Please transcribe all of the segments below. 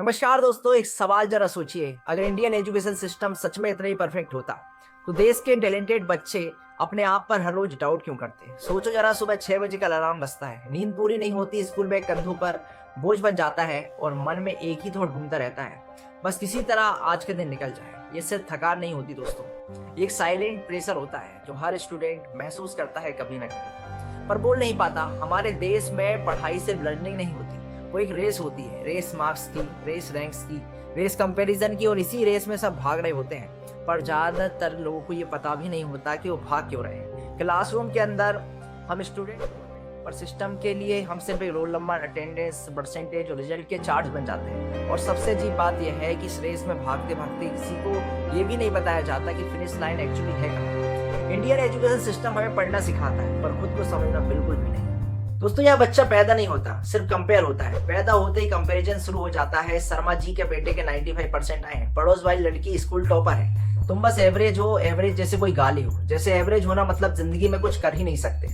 नमस्कार दोस्तों, एक सवाल जरा सोचिए। अगर इंडियन एजुकेशन सिस्टम सच में इतना ही परफेक्ट होता तो देश के टैलेंटेड बच्चे अपने आप पर हर रोज डाउट क्यों करते। सोचो जरा, सुबह 6 बजे का अलार्म बजता है, नींद पूरी नहीं होती, स्कूल बैग कंधों पर बोझ बन जाता है और मन में एक ही थॉट घूमता रहता है, बस किसी तरह आज के दिन निकल जाए। ये सिर्फ थकान नहीं होती दोस्तों, ये एक साइलेंट प्रेशर होता है जो हर स्टूडेंट महसूस करता है कभी ना कभी, पर बोल नहीं पाता। हमारे देश में पढ़ाई सिर्फ लर्निंग नहीं होती, वो एक रेस होती है। रेस मार्क्स की, रेस रैंक्स की, रेस कंपैरिजन की, और इसी रेस में सब भाग रहे होते हैं, पर ज्यादातर लोगों को ये पता भी नहीं होता कि वो भाग क्यों रहे हैं। क्लासरूम के अंदर हम स्टूडेंट, पर सिस्टम के लिए हम सिर्फ एक रोल नंबर, अटेंडेंस, परसेंटेज और रिजल्ट के चार्ट बन जाते हैं। और सबसे अजीब बात यह है कि इस रेस में भागते भागते किसी को ये भी नहीं बताया जाता कि फिनिश लाइन एक्चुअली है कहाँ। इंडियन एजुकेशन सिस्टम हमें पढ़ना सिखाता है, पर खुद को समझना बिल्कुल भी नहीं। दोस्तों, यहाँ बच्चा पैदा नहीं होता, सिर्फ कंपेयर होता है। पैदा होते ही कंपैरिजन शुरू हो जाता है। शर्मा जी के बेटे के 95% आए हैं, पड़ोस वाली लड़की स्कूल टॉपर है, तुम बस एवरेज हो। एवरेज जैसे कोई गाली हो, जैसे एवरेज होना मतलब जिंदगी में कुछ कर ही नहीं सकते।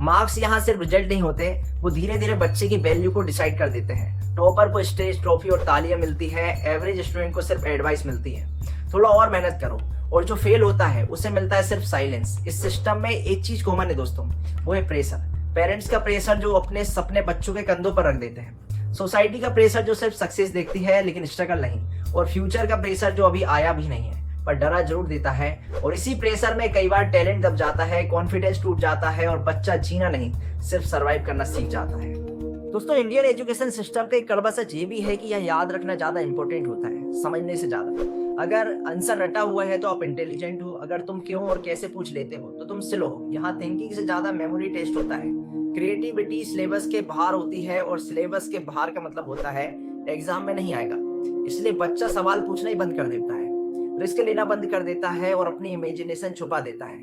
मार्क्स यहाँ सिर्फ रिजल्ट नहीं होते, वो धीरे धीरे बच्चे की वैल्यू को डिसाइड कर देते हैं। टॉपर को स्टेज, ट्रॉफी और तालियां मिलती है, एवरेज स्टूडेंट को सिर्फ एडवाइस मिलती है, थोड़ा और मेहनत करो। और जो फेल होता है उसे मिलता है सिर्फ साइलेंस। इस सिस्टम में एक चीज कॉमन है दोस्तों, वो है प्रेशर। पेरेंट्स का प्रेशर जो अपने सपने बच्चों के कंधों पर रख देते हैं। सोसाइटी का प्रेशर जो सिर्फ सक्सेस देखती है लेकिन स्ट्रगल नहीं। और फ्यूचर का प्रेशर जो अभी आया भी नहीं है पर डरा जरूर देता है। और इसी प्रेशर में कई बार टैलेंट दब जाता है, कॉन्फिडेंस टूट जाता है और बच्चा जीना नहीं सिर्फ सर्वाइव करना सीख जाता है। दोस्तों, इंडियन एजुकेशन सिस्टम का एक कड़वा सच ये भी है कि यह याद रखना ज्यादा इंपॉर्टेंट होता है समझने से ज्यादा। अगर आंसर रटा हुआ है तो आप इंटेलिजेंट हो, अगर तुम क्यों और कैसे पूछ लेते हो तो तुम स्लो हो। यहाँ थिंकिंग से ज्यादा मेमोरी टेस्ट होता है। क्रिएटिविटी सिलेबस के बाहर होती है, और सिलेबस के बाहर का मतलब होता है एग्जाम में नहीं आएगा। इसलिए बच्चा सवाल पूछना ही बंद कर देता है, रिस्क लेना बंद कर देता है और अपनी इमेजिनेशन छुपा देता है।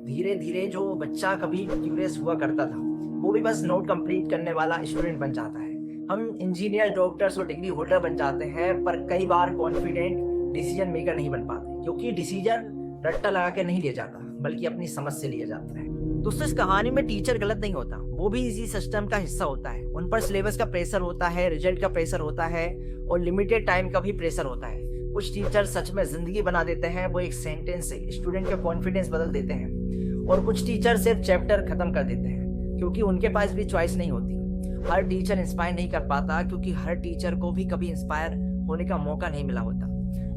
धीरे धीरे जो बच्चा कभी क्यूरियस हुआ करता था वो भी बस नोट कंप्लीट करने वाला स्टूडेंट बन जाता है। हम इंजीनियर, डॉक्टर्स और डिग्री होल्डर बन जाते हैं, पर कई बार कॉन्फिडेंट डिसीजन मेकर नहीं बन पाते, क्योंकि डिसीजन रट्टा लगा के नहीं लिया जाता बल्कि अपनी समझ से लिया जाता है। दोस्तों, इस कहानी में टीचर गलत नहीं होता, वो भी इसी सिस्टम का हिस्सा होता है। उन पर सिलेबस का प्रेशर होता है, रिजल्ट का प्रेशर होता है और लिमिटेड टाइम का भी प्रेशर होता है। कुछ टीचर सच में जिंदगी बना देते हैं, वो एक सेंटेंस से स्टूडेंट का कॉन्फिडेंस बदल देते हैं। और कुछ टीचर सिर्फ चैप्टर खत्म कर देते हैं, क्योंकि उनके पास भी चॉइस नहीं होती। हर टीचर इंस्पायर नहीं कर पाता, क्योंकि हर टीचर को भी कभी इंस्पायर होने का मौका नहीं मिला होता।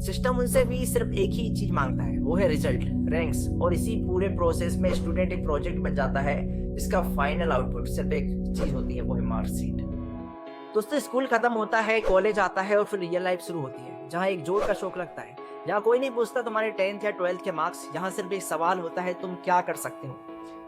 सिस्टम उनसे भी सिर्फ एक ही चीज मांगता है, वो है रिजल्ट, रैंक्स। और इसी पूरे प्रोसेस में स्टूडेंट एक प्रोजेक्ट बन जाता है जिसका फाइनल आउटपुट सिर्फ एक चीज होती है, वो है मार्कशीट। दोस्तों, स्कूल खत्म होता है, कॉलेज आता है और फिर रियल लाइफ शुरू होती है, जहाँ एक जोर का शौक लगता है। यहाँ कोई नहीं पूछता तुम्हारे 10th या 12th के मार्क्स, यहाँ सिर्फ एक सवाल होता है, तुम क्या कर सकते हो।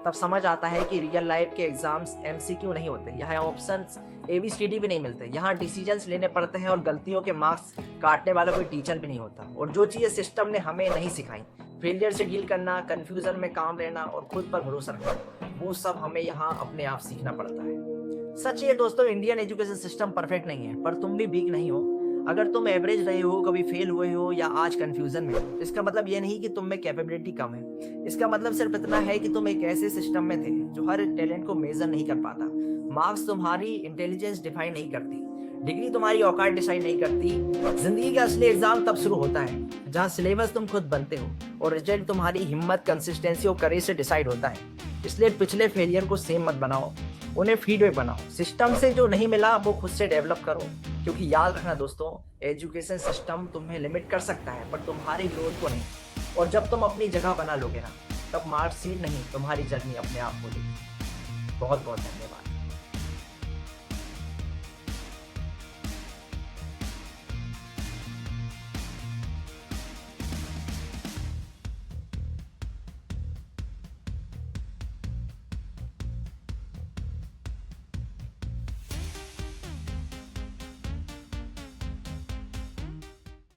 तब समझ आता है कि रियल लाइफ के एग्जाम्स MCQ नहीं होते, यहाँ ऑप्शंस ABCD भी नहीं मिलते, यहाँ डिसीजंस लेने पड़ते हैं और गलतियों के मार्क्स काटने वाला कोई टीचर भी नहीं होता। और जो चीज़ें सिस्टम ने हमें नहीं सिखाई, फेलियर से डील करना, कन्फ्यूजन में काम लेना और खुद पर भरोसा रखना, वो सब हमें यहाँ अपने आप सीखना पड़ता है। सच ये दोस्तों, इंडियन एजुकेशन सिस्टम परफेक्ट नहीं है, पर तुम भी वीक नहीं हो। अगर तुम एवरेज रहे हो, कभी फेल हुए हो या आज कंफ्यूजन में हो, इसका मतलब ये नहीं कि तुम में कैपेबिलिटी कम है। इसका मतलब सिर्फ इतना है कि तुम एक ऐसे सिस्टम में थे जो हर टैलेंट को मेजर नहीं कर पाता। मार्क्स तुम्हारी इंटेलिजेंस डिफाइन नहीं करती, डिग्री तुम्हारी औकात डिसाइड नहीं करती। जिंदगी का असली एग्जाम तब शुरू होता है जहाँ सिलेबस तुम खुद बनते हो और रिजल्ट तुम्हारी हिम्मत, कंसिस्टेंसी और करेज से डिसाइड होता है। इसलिए पिछले फेलियर को सेम मत बनाओ, उन्हें फीडबैक बनाओ। सिस्टम से जो नहीं मिला वो खुद से डेवलप करो, क्योंकि याद रखना दोस्तों, एजुकेशन सिस्टम तुम्हें लिमिट कर सकता है पर तुम्हारी ग्रोथ को नहीं। और जब तुम अपनी जगह बना लोगे ना, तब मार्कशीट नहीं, तुम्हारी जर्नी अपने आप हो जाएगी। बहुत बहुत धन्यवाद।